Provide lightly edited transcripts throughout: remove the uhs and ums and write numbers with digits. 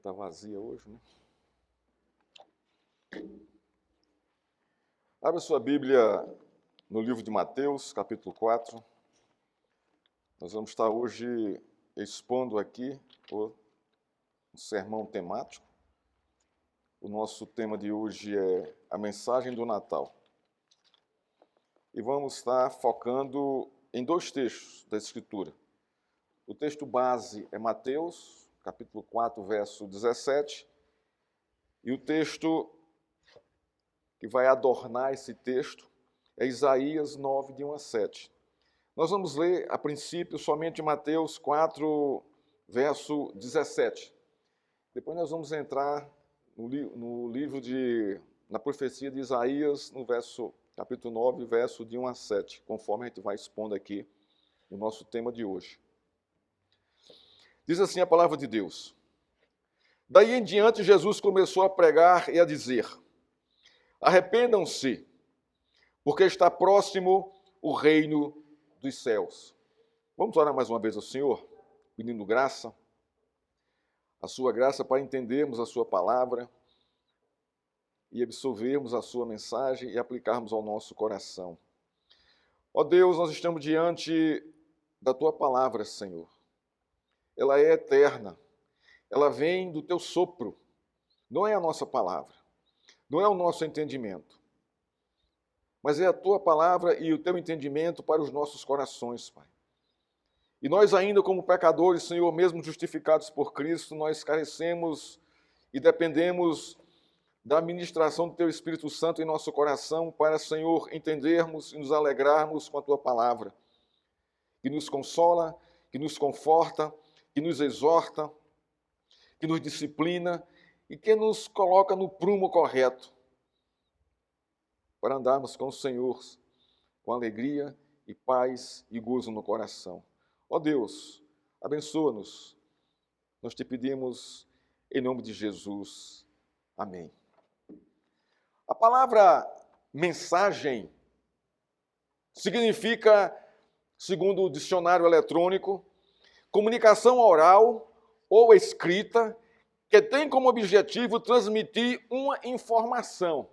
está vazia hoje, né? Abra sua Bíblia no livro de Mateus, capítulo 4. Nós vamos estar hoje expondo aqui um sermão temático. O nosso tema de hoje é a mensagem do Natal. E vamos estar focando em dois textos da Escritura. O texto base é Mateus, capítulo 4, verso 17. E o texto que vai adornar esse texto é Isaías 9, de 1 a 7. Nós vamos ler, a princípio, somente Mateus 4, verso 17. Depois nós vamos entrar no livro na profecia de Isaías, no capítulo 9, verso de 1 a 7, conforme a gente vai expondo aqui o nosso tema de hoje. Diz assim a palavra de Deus: Daí em diante Jesus começou a pregar e a dizer: Arrependam-se, porque está próximo o reino dos céus. Vamos orar mais uma vez ao Senhor, pedindo graça, a sua graça para entendermos a sua palavra e absorvermos a sua mensagem e aplicarmos ao nosso coração. Ó Deus, nós estamos diante da tua palavra, Senhor. Ela é eterna, ela vem do teu sopro, não é a nossa palavra, não é o nosso entendimento, mas é a tua palavra e o teu entendimento para os nossos corações, Pai. E nós ainda como pecadores, Senhor, mesmo justificados por Cristo, nós carecemos e dependemos da ministração do teu Espírito Santo em nosso coração para, Senhor, entendermos e nos alegrarmos com a tua palavra, que nos consola, que nos conforta, que nos exorta, que nos disciplina e que nos coloca no prumo correto para andarmos com o Senhor com alegria e paz e gozo no coração. Ó Deus, abençoa-nos. Nós te pedimos em nome de Jesus. Amém. A palavra mensagem significa, segundo o dicionário eletrônico, comunicação oral ou escrita que tem como objetivo transmitir uma informação.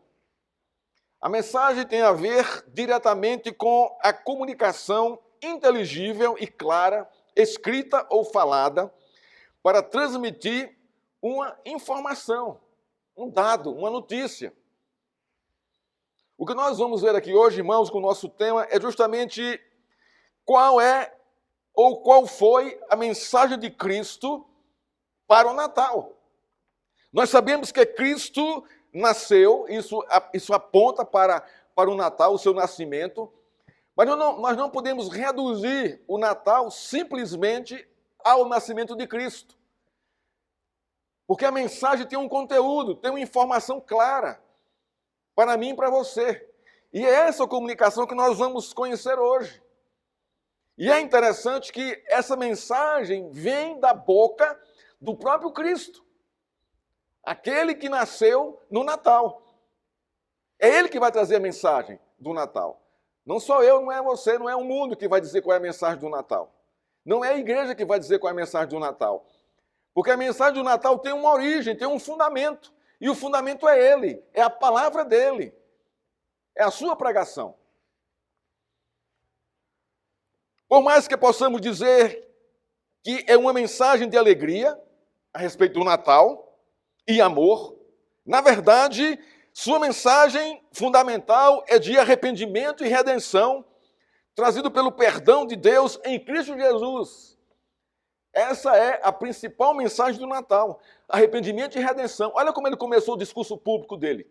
A mensagem tem a ver diretamente com a comunicação inteligível e clara, escrita ou falada, para transmitir uma informação, um dado, uma notícia. O que nós vamos ver aqui hoje, irmãos, com o nosso tema é justamente qual é ou qual foi a mensagem de Cristo para o Natal. Nós sabemos que Cristo nasceu, isso aponta para o Natal, o seu nascimento, mas nós não podemos reduzir o Natal simplesmente ao nascimento de Cristo. Porque a mensagem tem um conteúdo, tem uma informação clara para mim e para você. E é essa comunicação que nós vamos conhecer hoje. E é interessante que essa mensagem vem da boca do próprio Cristo, aquele que nasceu no Natal. É ele que vai trazer a mensagem do Natal. Não sou eu, não é você, não é o mundo que vai dizer qual é a mensagem do Natal. Não é a igreja que vai dizer qual é a mensagem do Natal. Porque a mensagem do Natal tem uma origem, tem um fundamento. E o fundamento é ele, é a palavra dele. É a sua pregação. Por mais que possamos dizer que é uma mensagem de alegria a respeito do Natal e amor, na verdade, sua mensagem fundamental é de arrependimento e redenção, trazido pelo perdão de Deus em Cristo Jesus. Essa é a principal mensagem do Natal, arrependimento e redenção. Olha como ele começou o discurso público dele.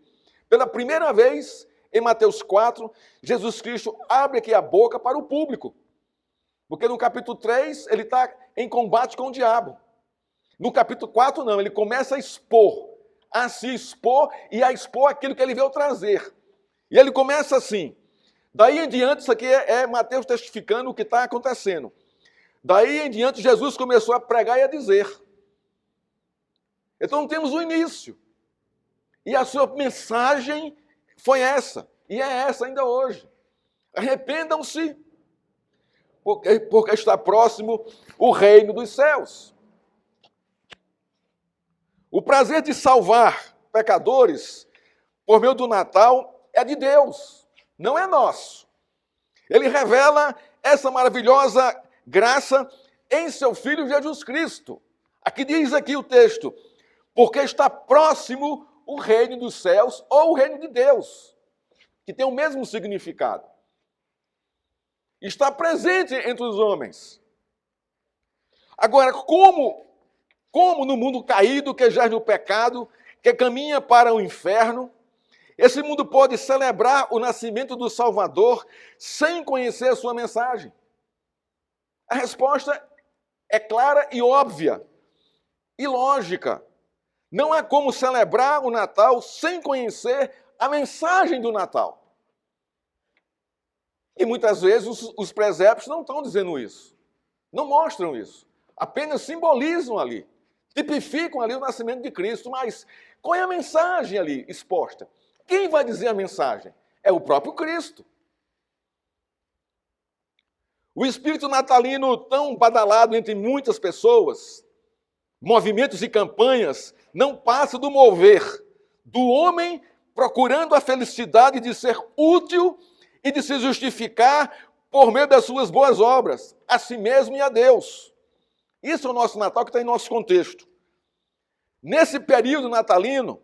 Pela primeira vez, em Mateus 4, Jesus Cristo abre aqui a boca para o público. Porque no capítulo 3, ele está em combate com o diabo. No capítulo 4, não, ele começa a se expor e a expor aquilo que ele veio trazer. E ele começa assim. Daí em diante, isso aqui é Mateus testificando o que está acontecendo. Daí em diante, Jesus começou a pregar e a dizer. Então temos o início. E a sua mensagem foi essa. E é essa ainda hoje. Arrependam-se, porque está próximo o reino dos céus. O prazer de salvar pecadores por meio do Natal é de Deus, não é nosso. Ele revela essa maravilhosa graça em seu Filho Jesus Cristo. Aqui diz aqui o texto, porque está próximo o reino dos céus ou o reino de Deus, que tem o mesmo significado. Está presente entre os homens. Agora, como no mundo caído, que jaz no pecado, que caminha para o inferno, esse mundo pode celebrar o nascimento do Salvador sem conhecer a sua mensagem? A resposta é clara e óbvia e lógica. Não há como celebrar o Natal sem conhecer a mensagem do Natal. E muitas vezes os presépios não estão dizendo isso, não mostram isso, apenas simbolizam ali, tipificam ali o nascimento de Cristo, mas qual é a mensagem ali exposta? Quem vai dizer a mensagem? É o próprio Cristo. O espírito natalino tão badalado entre muitas pessoas, movimentos e campanhas, não passa do mover do homem procurando a felicidade de ser útil e de se justificar por meio das suas boas obras, a si mesmo e a Deus. Isso é o nosso Natal que está em nosso contexto. Nesse período natalino,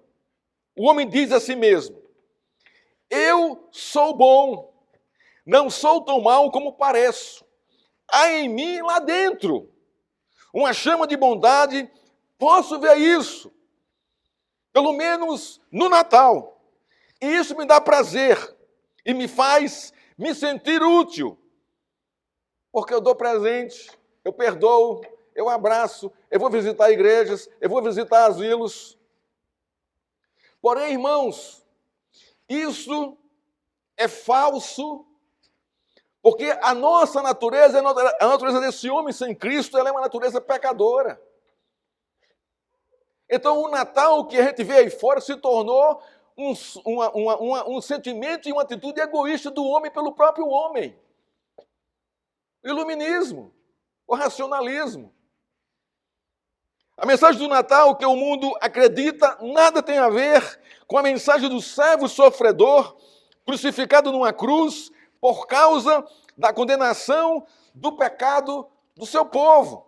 o homem diz a si mesmo, eu sou bom, não sou tão mau como pareço. Há em mim lá dentro uma chama de bondade, posso ver isso, pelo menos no Natal. E isso me dá prazer e me faz me sentir útil, porque eu dou presente, eu perdoo, eu abraço, eu vou visitar igrejas, eu vou visitar asilos. Porém, irmãos, isso é falso, porque a nossa natureza, a natureza desse homem sem Cristo, ela é uma natureza pecadora. Então, o Natal que a gente vê aí fora se tornou um sentimento e uma atitude egoísta do homem pelo próprio homem. O iluminismo, o racionalismo. A mensagem do Natal que o mundo acredita nada tem a ver com a mensagem do servo sofredor crucificado numa cruz por causa da condenação do pecado do seu povo.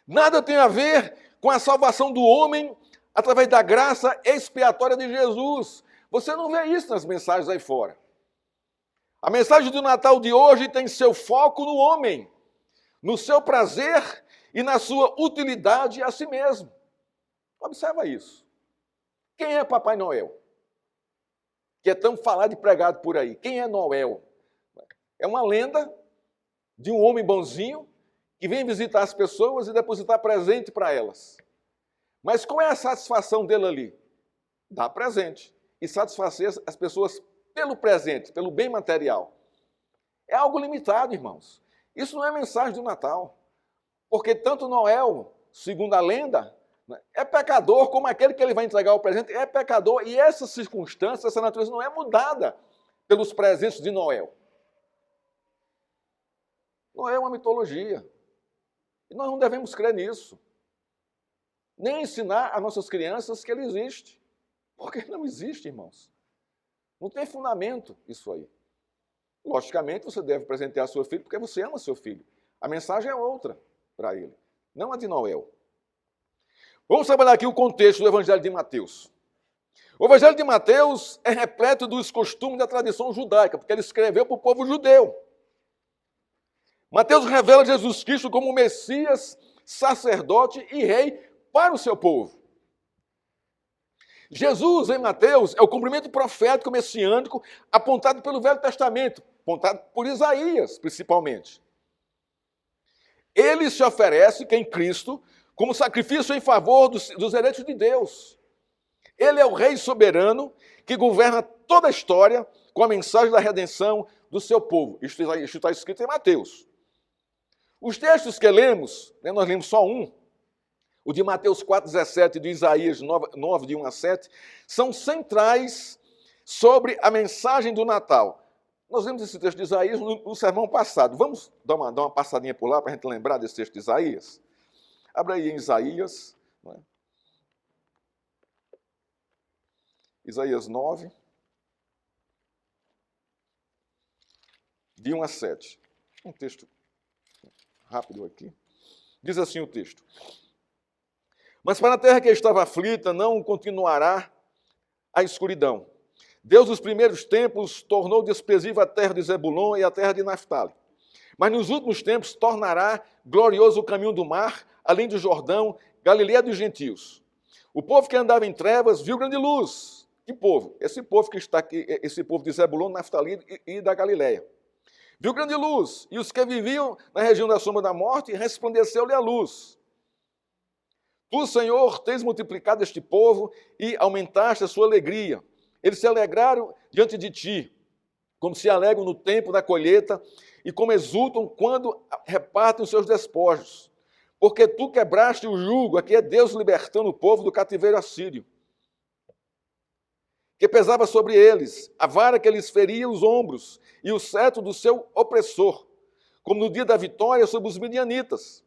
Nada tem a ver com a salvação do homem através da graça expiatória de Jesus. Você não vê isso nas mensagens aí fora. A mensagem do Natal de hoje tem seu foco no homem, no seu prazer e na sua utilidade a si mesmo. Observa isso. Quem é Papai Noel? Que é tão falado e pregado por aí. Quem é Noel? É uma lenda de um homem bonzinho que vem visitar as pessoas e depositar presente para elas. Mas qual é a satisfação dele ali? Dar presente e satisfazer as pessoas pelo presente, pelo bem material. É algo limitado, irmãos. Isso não é mensagem do Natal. Porque tanto Noel, segundo a lenda, é pecador como aquele que ele vai entregar o presente, é pecador. E essa circunstância, essa natureza não é mudada pelos presentes de Noel. Noel é uma mitologia. E nós não devemos crer nisso. Nem ensinar às nossas crianças que ele existe. Porque não existe, irmãos. Não tem fundamento isso aí. Logicamente, você deve presentear seu filho porque você ama seu filho. A mensagem é outra para ele, não a de Noel. Vamos trabalhar aqui o contexto do Evangelho de Mateus. O Evangelho de Mateus é repleto dos costumes da tradição judaica, porque ele escreveu para o povo judeu. Mateus revela Jesus Cristo como Messias, sacerdote e rei para o seu povo. Jesus, em Mateus, é o cumprimento profético messiânico apontado pelo Velho Testamento, apontado por Isaías, principalmente. Ele se oferece, que é em Cristo, como sacrifício em favor dos eleitos de Deus. Ele é o rei soberano que governa toda a história com a mensagem da redenção do seu povo. Isso está escrito em Mateus. Os textos que lemos, nós lemos só um, o de Mateus 4,17 e de Isaías 9, de 1 a 7, são centrais sobre a mensagem do Natal. Nós vimos esse texto de Isaías no sermão passado. Vamos dar uma passadinha por lá para a gente lembrar desse texto de Isaías? Abra aí em Isaías, Isaías 9, de 1 a 7. Um texto rápido aqui. Diz assim o texto: Mas para a terra que estava aflita não continuará a escuridão. Deus, nos primeiros tempos, tornou desprezível a terra de Zebulon e a terra de Naftali. Mas nos últimos tempos tornará glorioso o caminho do mar, além do Jordão, Galileia dos gentios. O povo que andava em trevas viu grande luz. Que povo? Esse povo que está aqui, esse povo de Zebulon, Naftali e da Galileia. Viu grande luz, e os que viviam na região da sombra da morte, resplandeceu-lhe a luz. Tu, Senhor, tens multiplicado este povo e aumentaste a sua alegria. Eles se alegraram diante de ti, como se alegram no tempo da colheita e como exultam quando repartem os seus despojos. Porque tu quebraste o jugo, aqui é Deus libertando o povo do cativeiro assírio, que pesava sobre eles, a vara que lhes feria os ombros e o cetro do seu opressor, como no dia da vitória sobre os midianitas.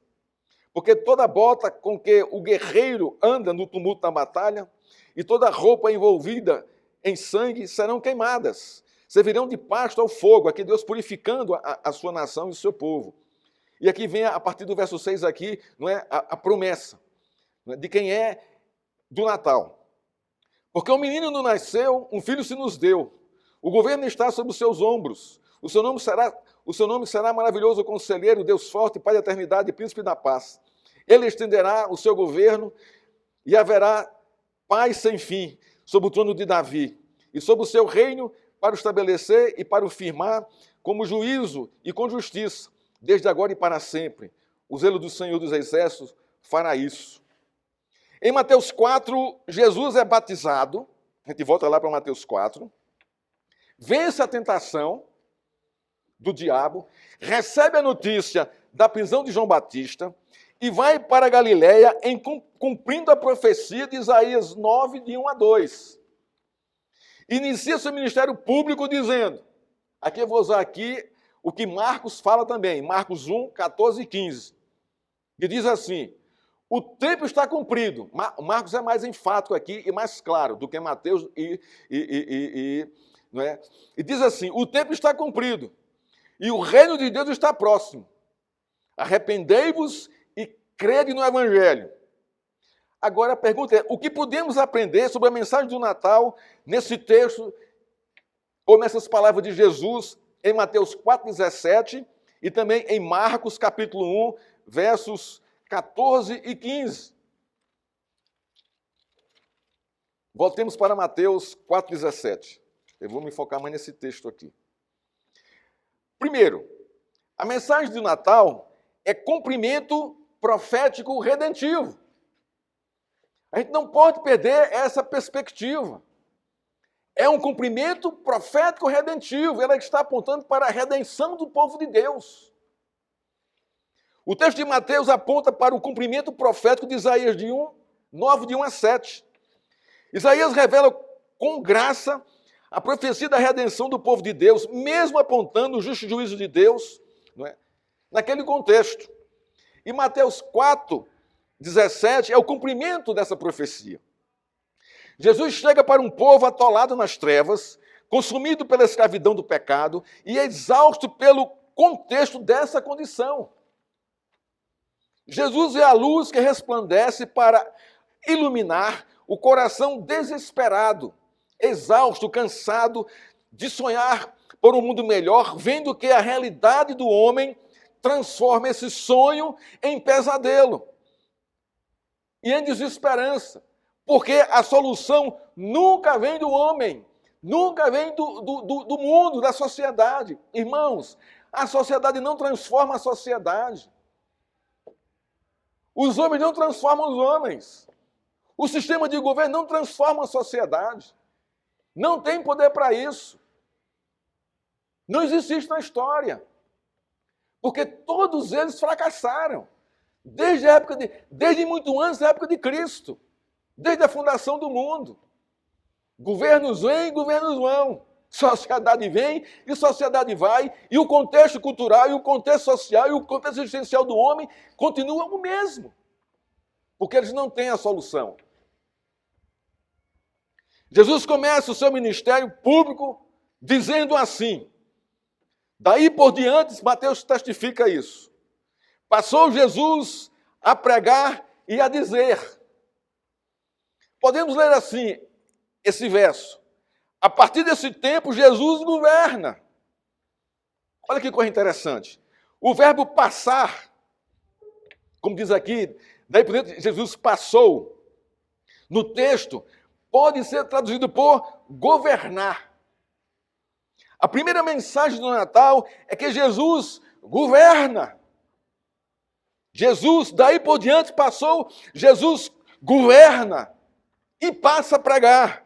Porque toda bota com que o guerreiro anda no tumulto da batalha e toda roupa envolvida em sangue serão queimadas, servirão de pasto ao fogo. Aqui Deus purificando a sua nação e o seu povo. E aqui vem, a partir do verso 6 aqui, não é, a promessa, não é, de quem é do Natal. Porque um menino nos nasceu, um filho se nos deu. O governo está sobre os seus ombros. O seu nome será maravilhoso conselheiro, Deus forte, Pai da eternidade e príncipe da paz. Ele estenderá o seu governo e haverá paz sem fim sobre o trono de Davi e sobre o seu reino para o estabelecer e para o firmar como juízo e com justiça, desde agora e para sempre. O zelo do Senhor dos Exércitos fará isso. Em Mateus 4, Jesus é batizado, a gente volta lá para Mateus 4, vence a tentação do diabo, recebe a notícia da prisão de João Batista e vai para a Galileia cumprindo a profecia de Isaías 9, de 1 a 2. Inicia seu ministério público dizendo, aqui eu vou usar aqui o que Marcos fala também, Marcos 1, 14 e 15, que diz assim: o tempo está cumprido. Marcos é mais enfático aqui e mais claro do que Mateus não é? E diz assim: o tempo está cumprido e o reino de Deus está próximo. Arrependei-vos e crede no Evangelho. Agora a pergunta é, o que podemos aprender sobre a mensagem do Natal nesse texto ou nessas palavras de Jesus em Mateus 4,17 e também em Marcos capítulo 1, versos 14 e 15. Voltemos para Mateus 4,17. Eu vou me focar mais nesse texto aqui. Primeiro, a mensagem do Natal é cumprimento profético redentivo. A gente não pode perder essa perspectiva. É um cumprimento profético redentivo. Ela está apontando para a redenção do povo de Deus. O texto de Mateus aponta para o cumprimento profético de Isaías 9, de 1 a 7. Isaías revela com graça a profecia da redenção do povo de Deus, mesmo apontando o justo juízo de Deus, não é? Naquele contexto. E Mateus 4, 17 é o cumprimento dessa profecia. Jesus chega para um povo atolado nas trevas, consumido pela escravidão do pecado e exausto pelo contexto dessa condição. Jesus é a luz que resplandece para iluminar o coração desesperado, exausto, cansado de sonhar por um mundo melhor, vendo que a realidade do homem transforma esse sonho em pesadelo e em desesperança, porque a solução nunca vem do homem, nunca vem do mundo, da sociedade. Irmãos, a sociedade não transforma a sociedade. Os homens não transformam os homens. O sistema de governo não transforma a sociedade. Não tem poder para isso. Não existe isso na história. Porque todos eles fracassaram. Desde muito antes da época de Cristo. Desde a fundação do mundo. Governos vêm, governos vão. Sociedade vem e sociedade vai. E o contexto cultural, e o contexto social, e o contexto existencial do homem continuam o mesmo. Porque eles não têm a solução. Jesus começa o seu ministério público dizendo assim. Daí por diante, Mateus testifica isso. Passou Jesus a pregar e a dizer. Podemos ler assim esse verso. A partir desse tempo, Jesus governa. Olha que coisa interessante. O verbo passar, como diz aqui, daí por diante, Jesus passou. No texto, pode ser traduzido por governar. A primeira mensagem do Natal é que Jesus governa. Jesus, daí por diante, passou, Jesus governa e passa a pregar.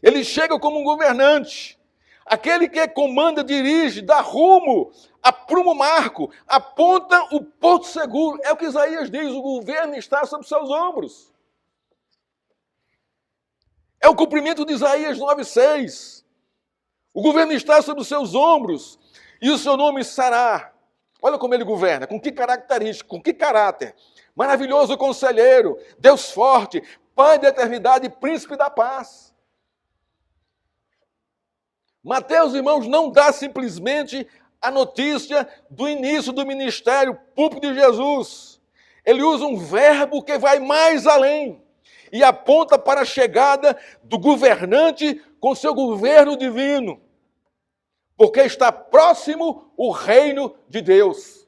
Ele chega como um governante, aquele que comanda, dirige, dá rumo, apruma o marco, aponta o porto seguro. É o que Isaías diz, o governo está sobre seus ombros. É o cumprimento de Isaías 9,6. O governo está sobre os seus ombros e o seu nome será. Olha como ele governa, com que característica, com que caráter. Maravilhoso conselheiro, Deus forte, Pai da eternidade, príncipe da paz. Mateus, irmãos, não dá simplesmente a notícia do início do ministério público de Jesus. Ele usa um verbo que vai mais além e aponta para a chegada do governante com seu governo divino. Porque está próximo o reino de Deus.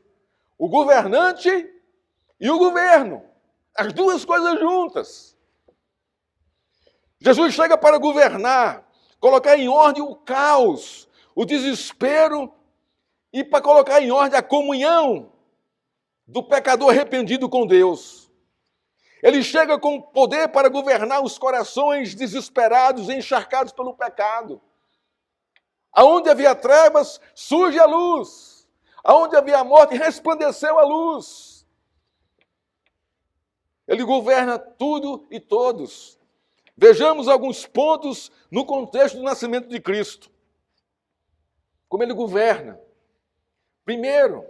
O governante e o governo. As duas coisas juntas. Jesus chega para governar, colocar em ordem o caos, o desespero e para colocar em ordem a comunhão do pecador arrependido com Deus. Ele chega com poder para governar os corações desesperados e encharcados pelo pecado. Aonde havia trevas, surge a luz. Aonde havia morte, resplandeceu a luz. Ele governa tudo e todos. Vejamos alguns pontos no contexto do nascimento de Cristo. Como ele governa. Primeiro,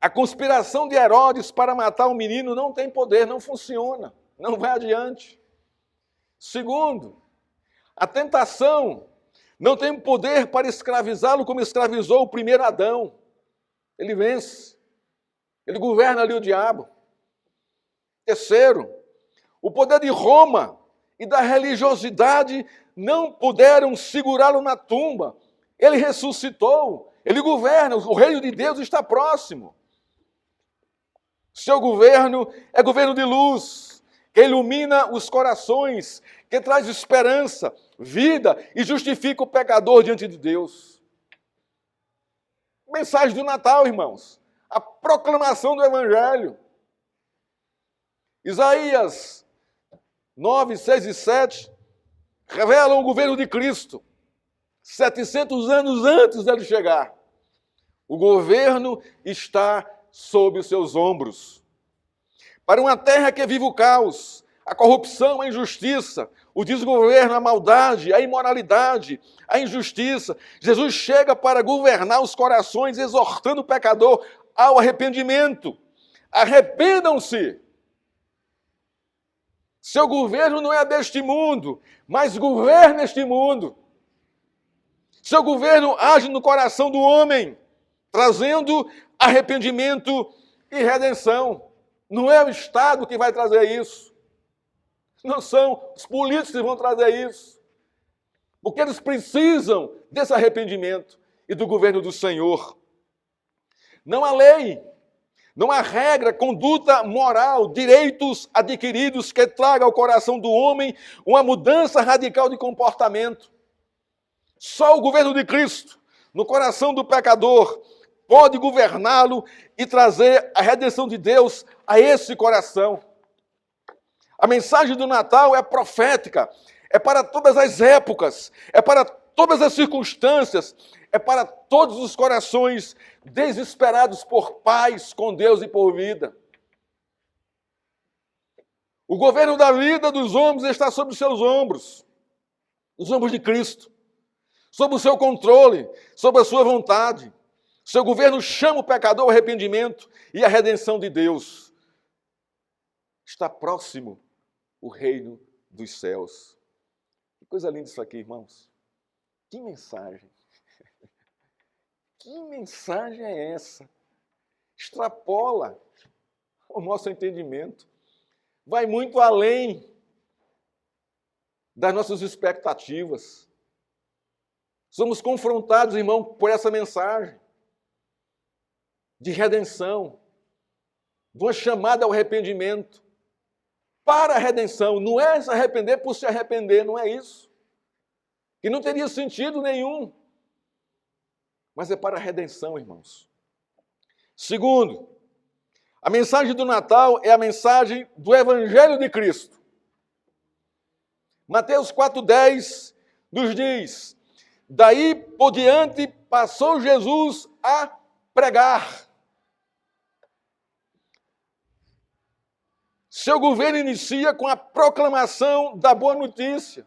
a conspiração de Herodes para matar o menino não tem poder, não funciona, não vai adiante. Segundo, a tentação não tem poder para escravizá-lo como escravizou o primeiro Adão. Ele vence. Ele governa ali o diabo. Terceiro, o poder de Roma e da religiosidade não puderam segurá-lo na tumba. Ele ressuscitou. Ele governa. O reino de Deus está próximo. Seu governo é governo de luz, que ilumina os corações, que traz esperança, vida e justifica o pecador diante de Deus. Mensagem do Natal, irmãos. A proclamação do Evangelho. Isaías 9, 6 e 7 revelam o governo de Cristo, 700 anos antes dele chegar. O governo está sob os seus ombros. Para uma terra que vive o caos, a corrupção, a injustiça, o desgoverno, a maldade, a imoralidade, a injustiça, Jesus chega para governar os corações, exortando o pecador ao arrependimento. Arrependam-se. Seu governo não é deste mundo, mas governa este mundo. Seu governo age no coração do homem, trazendo arrependimento e redenção. Não é o Estado que vai trazer isso. Não são os políticos que vão trazer isso. Porque eles precisam desse arrependimento e do governo do Senhor. Não há lei, não há regra, conduta moral, direitos adquiridos que traga ao coração do homem uma mudança radical de comportamento. Só o governo de Cristo, no coração do pecador, pode governá-lo e trazer a redenção de Deus a esse coração. A mensagem do Natal é profética, é para todas as épocas, é para todas as circunstâncias, é para todos os corações desesperados por paz com Deus e por vida. O governo da vida dos homens está sobre os seus ombros, os ombros de Cristo, sob o seu controle, sob a sua vontade. Seu governo chama o pecador ao arrependimento e à redenção de Deus. Está próximo o reino dos céus. Que coisa linda isso aqui, irmãos. Que mensagem. Que mensagem é essa? Extrapola o nosso entendimento. Vai muito além das nossas expectativas. Somos confrontados, irmão, por essa mensagem de redenção, de uma chamada ao arrependimento. Para a redenção, não é se arrepender por se arrepender, não é isso. Que não teria sentido nenhum. Mas é para a redenção, irmãos. Segundo, a mensagem do Natal é a mensagem do Evangelho de Cristo. Mateus 4,10 nos diz: daí por diante passou Jesus a pregar. Seu governo inicia com a proclamação da boa notícia,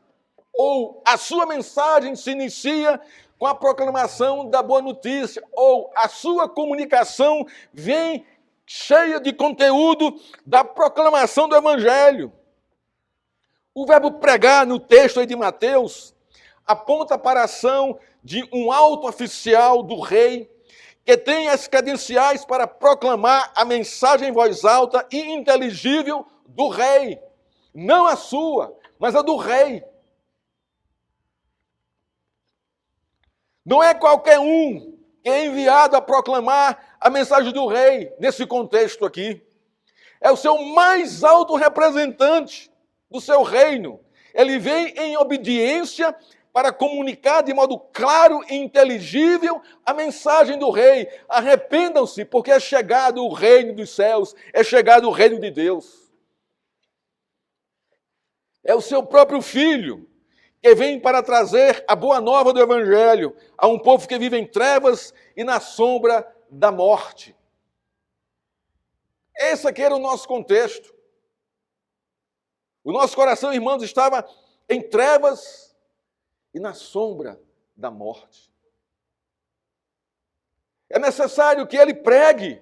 ou a sua mensagem se inicia com a proclamação da boa notícia, ou a sua comunicação vem cheia de conteúdo da proclamação do Evangelho. O verbo pregar no texto aí de Mateus aponta para a ação de um alto oficial do rei que tem as credenciais para proclamar a mensagem em voz alta e inteligível do rei. Não a sua, mas a do rei. Não é qualquer um que é enviado a proclamar a mensagem do rei, nesse contexto aqui. É o seu mais alto representante do seu reino. Ele vem em obediência para comunicar de modo claro e inteligível a mensagem do rei. Arrependam-se, porque é chegado o reino dos céus, é chegado o reino de Deus. É o seu próprio filho que vem para trazer a boa nova do Evangelho a um povo que vive em trevas e na sombra da morte. Esse aqui era o nosso contexto. O nosso coração, irmãos, estava em trevas e na sombra da morte. É necessário que ele pregue.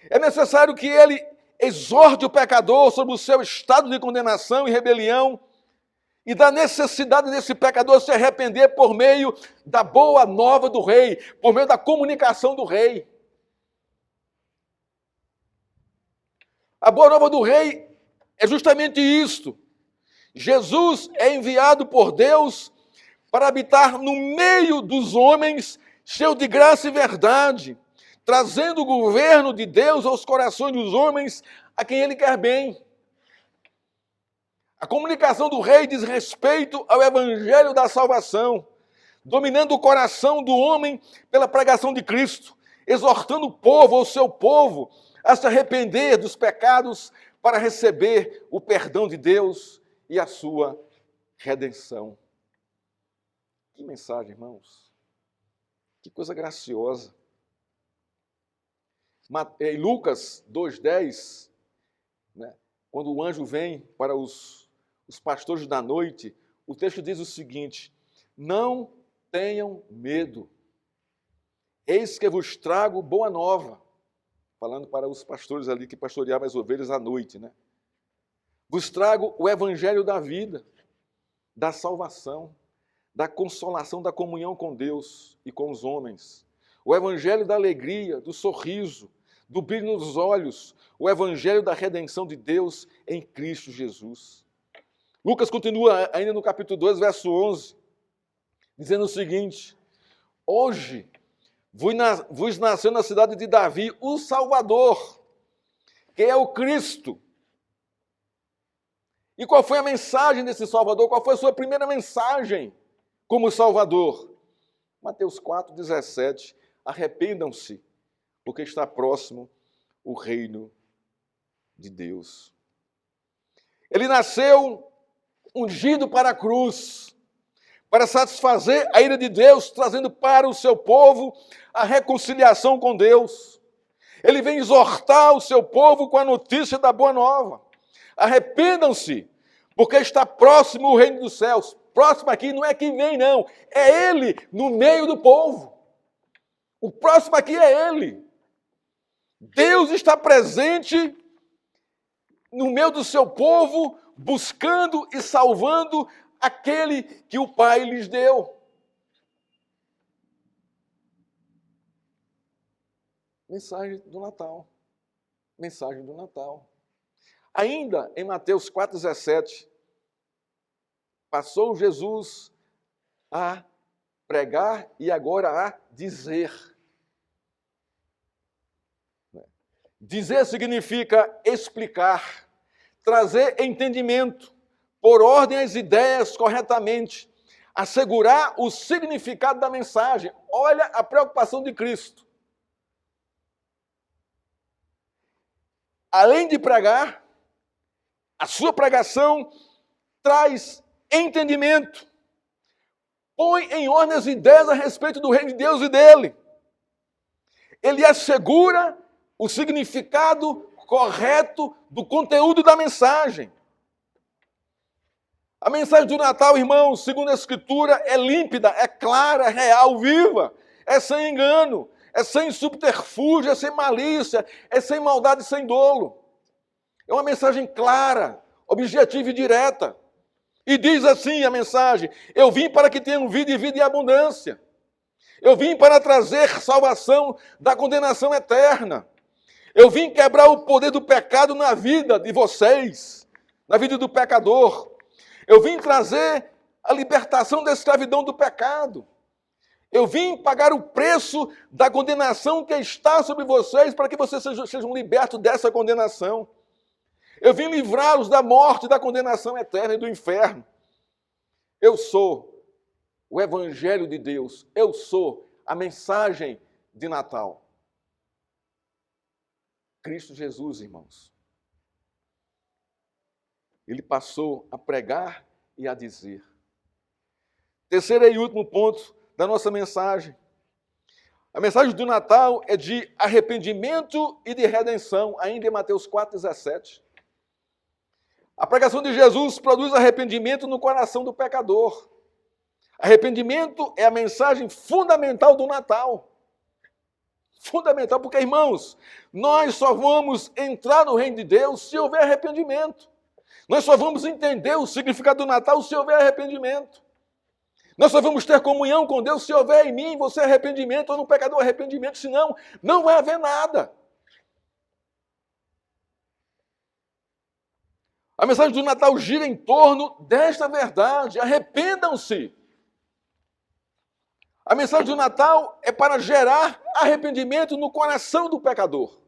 É necessário que ele exorte o pecador sobre o seu estado de condenação e rebelião e da necessidade desse pecador se arrepender por meio da boa nova do rei, por meio da comunicação do rei. A boa nova do rei é justamente isto. Jesus é enviado por Deus para habitar no meio dos homens, cheio de graça e verdade, trazendo o governo de Deus aos corações dos homens a quem ele quer bem. A comunicação do rei diz respeito ao evangelho da salvação, dominando o coração do homem pela pregação de Cristo, exortando o povo, ou seu povo, a se arrepender dos pecados para receber o perdão de Deus e a sua redenção. Que mensagem, irmãos. Que coisa graciosa. Em Lucas 2,10, né, quando o anjo vem para os pastores da noite, o texto diz o seguinte: não tenham medo, eis que vos trago boa nova. Falando para os pastores ali que pastoreavam as ovelhas à noite, né? Vos trago o evangelho da vida, da salvação, da consolação, da comunhão com Deus e com os homens. O evangelho da alegria, do sorriso, do brilho nos olhos, o evangelho da redenção de Deus em Cristo Jesus. Lucas continua ainda no capítulo 2, verso 11, dizendo o seguinte: hoje vos nasceu na cidade de Davi o Salvador, que é o Cristo. E qual foi a mensagem desse Salvador? Qual foi a sua primeira mensagem como Salvador? Mateus 4,17. Arrependam-se, porque está próximo o reino de Deus. Ele nasceu ungido para a cruz, para satisfazer a ira de Deus, trazendo para o seu povo a reconciliação com Deus. Ele vem exortar o seu povo com a notícia da boa nova. Arrependam-se, porque está próximo o reino dos céus. Próximo aqui não é quem vem, não. É ele no meio do povo. O próximo aqui é ele. Deus está presente no meio do seu povo, buscando e salvando aquele que o Pai lhes deu. Mensagem do Natal. Mensagem do Natal. Ainda em Mateus 4,17, passou Jesus a pregar e agora a dizer. Dizer significa explicar, trazer entendimento, pôr ordem às ideias corretamente, assegurar o significado da mensagem. Olha a preocupação de Cristo. Além de pregar, a sua pregação traz entendimento, põe em ordem as ideias a respeito do reino de Deus e dele. Ele assegura o significado correto do conteúdo da mensagem. A mensagem do Natal, irmãos, segundo a Escritura, é límpida, é clara, é real, viva, é sem engano, é sem subterfúgio, é sem malícia, é sem maldade e sem dolo. É uma mensagem clara, objetiva e direta. E diz assim a mensagem: eu vim para que tenham vida e vida em abundância. Eu vim para trazer salvação da condenação eterna. Eu vim quebrar o poder do pecado na vida de vocês, na vida do pecador. Eu vim trazer a libertação da escravidão do pecado. Eu vim pagar o preço da condenação que está sobre vocês para que vocês sejam libertos dessa condenação. Eu vim livrá-los da morte, da condenação eterna e do inferno. Eu sou o Evangelho de Deus. Eu sou a mensagem de Natal. Cristo Jesus, irmãos. Ele passou a pregar e a dizer. Terceiro e último ponto da nossa mensagem. A mensagem do Natal é de arrependimento e de redenção, ainda em Mateus 4,17. A pregação de Jesus produz arrependimento no coração do pecador. Arrependimento é a mensagem fundamental do Natal. Fundamental, porque, irmãos, nós só vamos entrar no reino de Deus se houver arrependimento. Nós só vamos entender o significado do Natal se houver arrependimento. Nós só vamos ter comunhão com Deus se houver em mim, em você, arrependimento, ou no pecador arrependimento, senão não vai haver nada. A mensagem do Natal gira em torno desta verdade: arrependam-se. A mensagem do Natal é para gerar arrependimento no coração do pecador.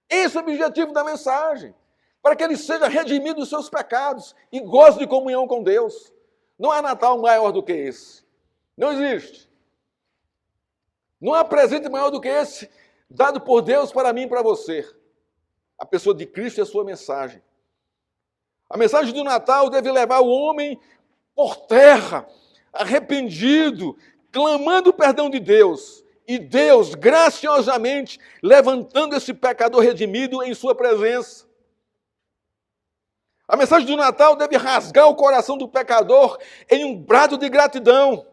Esse é o objetivo da mensagem, para que ele seja redimido dos seus pecados e goze de comunhão com Deus. Não há Natal maior do que esse. Não existe. Não há presente maior do que esse dado por Deus para mim e para você. A pessoa de Cristo e a sua mensagem. A mensagem do Natal deve levar o homem por terra, arrependido, clamando o perdão de Deus. E Deus, graciosamente, levantando esse pecador redimido em sua presença. A mensagem do Natal deve rasgar o coração do pecador em um brado de gratidão.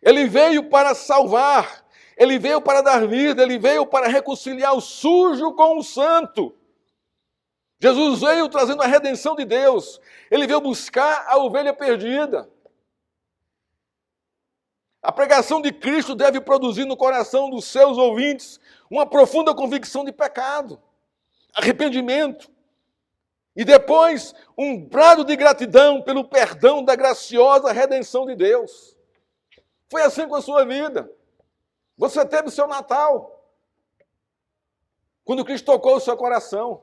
Ele veio para salvar, ele veio para dar vida, ele veio para reconciliar o sujo com o santo. Jesus veio trazendo a redenção de Deus. Ele veio buscar a ovelha perdida. A pregação de Cristo deve produzir no coração dos seus ouvintes uma profunda convicção de pecado, arrependimento. E depois, um brado de gratidão pelo perdão da graciosa redenção de Deus. Foi assim com a sua vida. Você teve o seu Natal, quando Cristo tocou o seu coração.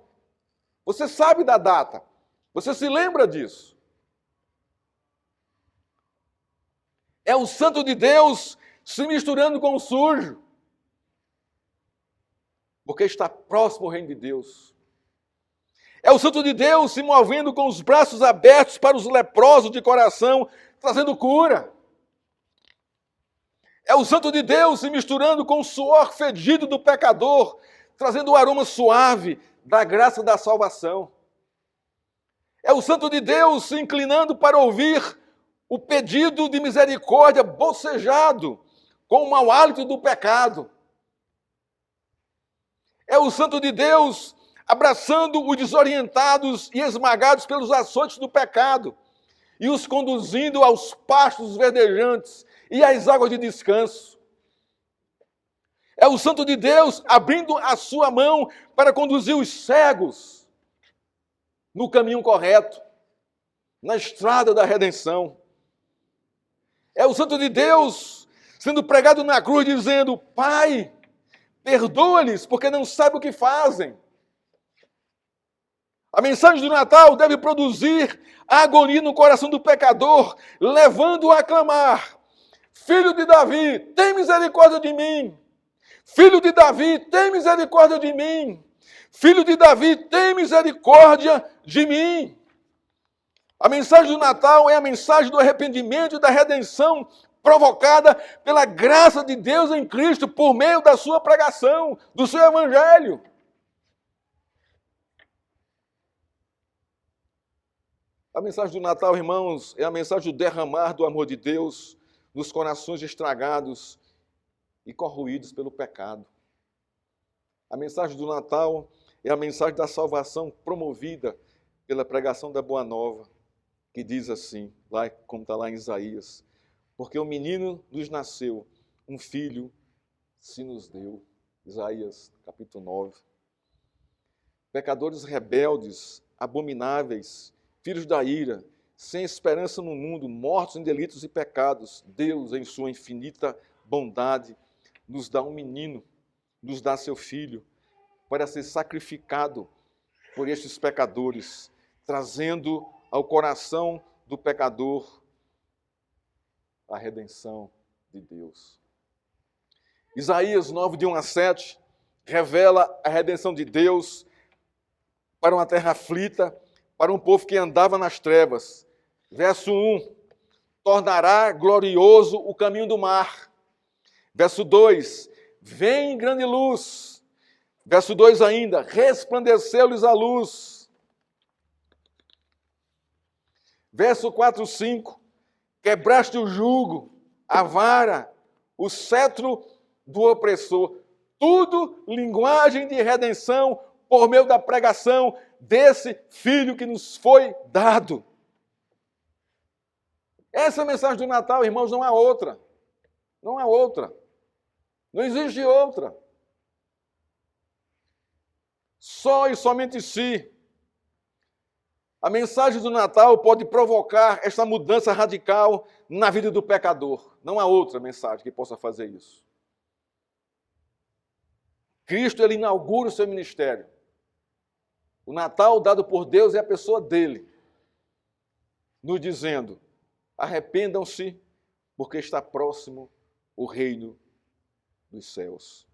Você sabe da data. Você se lembra disso. É o santo de Deus se misturando com o sujo. Porque está próximo ao reino de Deus. É o santo de Deus se movendo com os braços abertos para os leprosos de coração, trazendo cura. É o santo de Deus se misturando com o suor fedido do pecador, trazendo o aroma suave da graça da salvação. É o santo de Deus se inclinando para ouvir o pedido de misericórdia bocejado com o mau hálito do pecado. É o santo de Deus abraçando os desorientados e esmagados pelos açoites do pecado e os conduzindo aos pastos verdejantes e às águas de descanso. É o Santo de Deus abrindo a sua mão para conduzir os cegos no caminho correto, na estrada da redenção. É o Santo de Deus sendo pregado na cruz dizendo: Pai, perdoa-lhes porque não sabem o que fazem. A mensagem do Natal deve produzir agonia no coração do pecador, levando-o a clamar: Filho de Davi, tem misericórdia de mim. Filho de Davi, tem misericórdia de mim. Filho de Davi, tem misericórdia de mim. A mensagem do Natal é a mensagem do arrependimento e da redenção provocada pela graça de Deus em Cristo por meio da sua pregação, do seu evangelho. A mensagem do Natal, irmãos, é a mensagem do derramar do amor de Deus nos corações estragados e corroídos pelo pecado. A mensagem do Natal é a mensagem da salvação promovida pela pregação da Boa Nova, que diz assim, lá, como está lá em Isaías: porque um menino nos nasceu, um filho se nos deu. Isaías, capítulo 9. Pecadores rebeldes, abomináveis, filhos da ira, sem esperança no mundo, mortos em delitos e pecados, Deus, em sua infinita bondade, nos dá um menino, nos dá seu filho, para ser sacrificado por estes pecadores, trazendo ao coração do pecador a redenção de Deus. Isaías 9, de 1 a 7, revela a redenção de Deus para uma terra aflita, para um povo que andava nas trevas. Verso 1, tornará glorioso o caminho do mar. Verso 2, vem grande luz. Verso 2 ainda, resplandeceu-lhes a luz. Verso 4, 5, quebraste o jugo, a vara, o cetro do opressor. Tudo linguagem de redenção por meio da pregação desse Filho que nos foi dado. Essa é a mensagem do Natal, irmãos, não há outra. Não há outra. Não existe outra. Só e somente se a mensagem do Natal pode provocar essa mudança radical na vida do pecador. Não há outra mensagem que possa fazer isso. Cristo, ele inaugura o seu ministério. O Natal dado por Deus é a pessoa dele, nos dizendo: arrependam-se, porque está próximo o reino dos céus.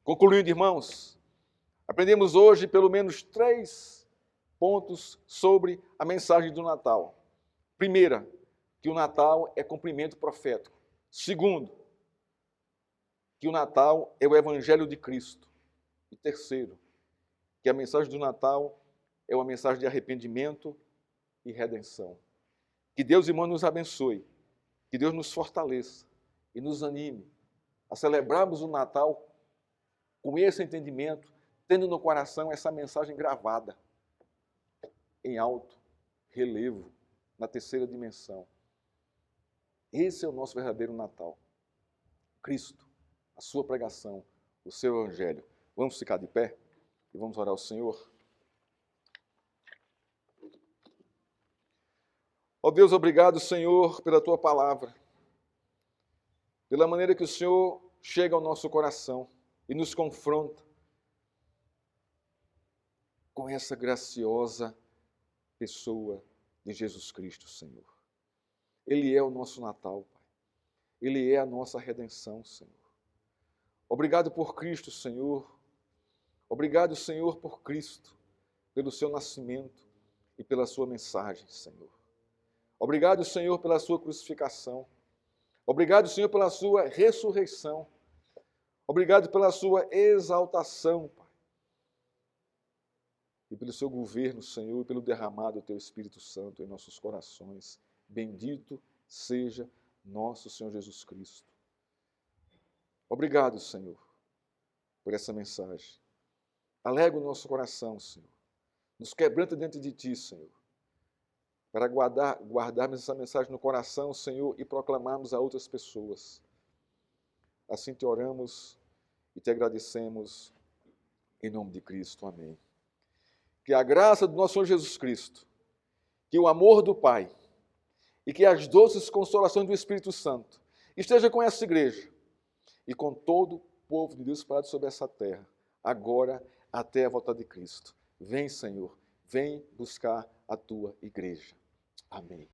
Concluindo, irmãos, aprendemos hoje pelo menos 3 pontos sobre a mensagem do Natal. Primeira, que o Natal é cumprimento profético. Segundo, que o Natal é o Evangelho de Cristo. E terceiro, que a mensagem do Natal é uma mensagem de arrependimento e redenção. Que Deus, irmão, nos abençoe, que Deus nos fortaleça e nos anime a celebrarmos o Natal com esse entendimento, tendo no coração essa mensagem gravada em alto relevo, na terceira dimensão. Esse é o nosso verdadeiro Natal. Cristo, a sua pregação, o seu evangelho. Vamos ficar de pé e vamos orar ao Senhor. Ó Deus, obrigado, Senhor, pela tua palavra, pela maneira que o Senhor chega ao nosso coração e nos confronta com essa graciosa pessoa de Jesus Cristo, Senhor. Ele é o nosso Natal, Pai. Ele é a nossa redenção, Senhor. Obrigado por Cristo, Senhor. Obrigado, Senhor, por Cristo, pelo seu nascimento e pela sua mensagem, Senhor. Obrigado, Senhor, pela sua crucificação. Obrigado, Senhor, pela sua ressurreição. Obrigado pela sua exaltação, Pai. E pelo seu governo, Senhor, e pelo derramado do teu Espírito Santo em nossos corações. Bendito seja nosso Senhor Jesus Cristo. Obrigado, Senhor, por essa mensagem. Alega o nosso coração, Senhor. Nos quebranta diante de Ti, Senhor. Para guardarmos essa mensagem no coração, Senhor, e proclamarmos a outras pessoas. Assim te oramos e te agradecemos em nome de Cristo. Amém. Que a graça do nosso Senhor Jesus Cristo, que o amor do Pai e que as doces consolações do Espírito Santo esteja com essa igreja e com todo o povo de Deus espalhado sobre essa terra, agora até a volta de Cristo. Vem, Senhor, vem buscar a tua igreja. Amém.